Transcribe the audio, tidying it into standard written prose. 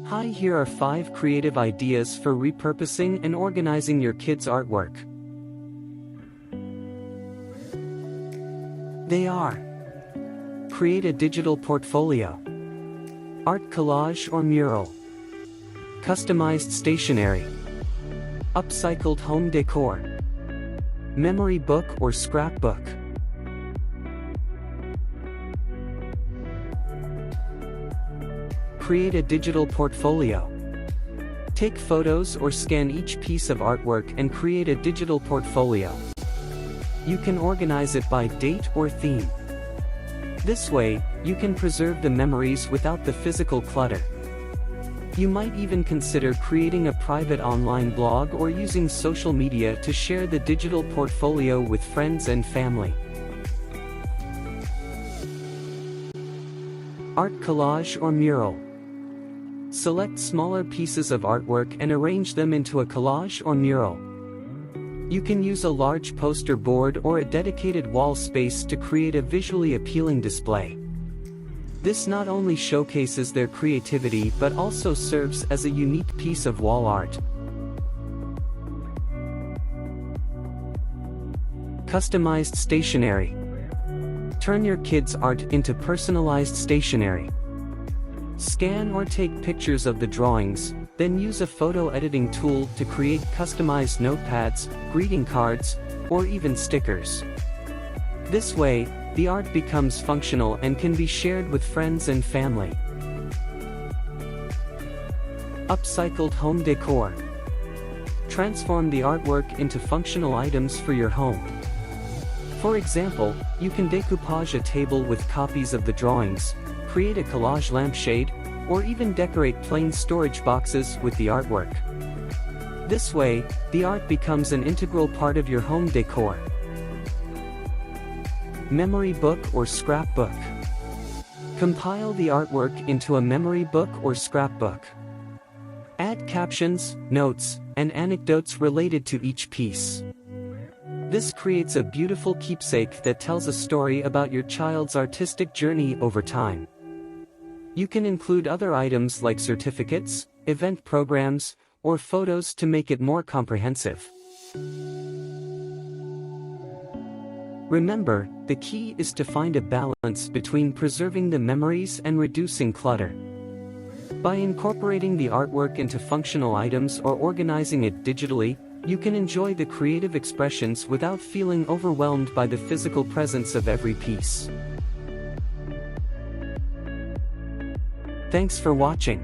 Hi, here are 5 creative ideas for repurposing and organizing your kids' artwork. They are: create a digital portfolio, art collage or mural, customized stationery, upcycled home decor, memory book or scrapbook. Create a digital portfolio. Take photos or scan each piece of artwork and create a digital portfolio. You can organize it by date or theme. This way, you can preserve the memories without the physical clutter. You might even consider creating a private online blog or using social media to share the digital portfolio with friends and family. Art collage or mural. Select smaller pieces of artwork and arrange them into a collage or mural. You can use a large poster board or a dedicated wall space to create a visually appealing display. This not only showcases their creativity but also serves as a unique piece of wall art. Customized stationery. Turn your kids' art into personalized stationery. Scan or take pictures of the drawings, then use a photo editing tool to create customized notepads, greeting cards, or even stickers. This way, the art becomes functional and can be shared with friends and family. Upcycled home decor. Transform the artwork into functional items for your home. For example, you can decoupage a table with copies of the drawings, create a collage lampshade, or even decorate plain storage boxes with the artwork. This way, the art becomes an integral part of your home decor. Memory book or scrapbook. Compile the artwork into a memory book or scrapbook. Add captions, notes, and anecdotes related to each piece. This creates a beautiful keepsake that tells a story about your child's artistic journey over time. You can include other items like certificates, event programs, or photos to make it more comprehensive. Remember, the key is to find a balance between preserving the memories and reducing clutter. By incorporating the artwork into functional items or organizing it digitally, you can enjoy the creative expressions without feeling overwhelmed by the physical presence of every piece. Thanks for watching.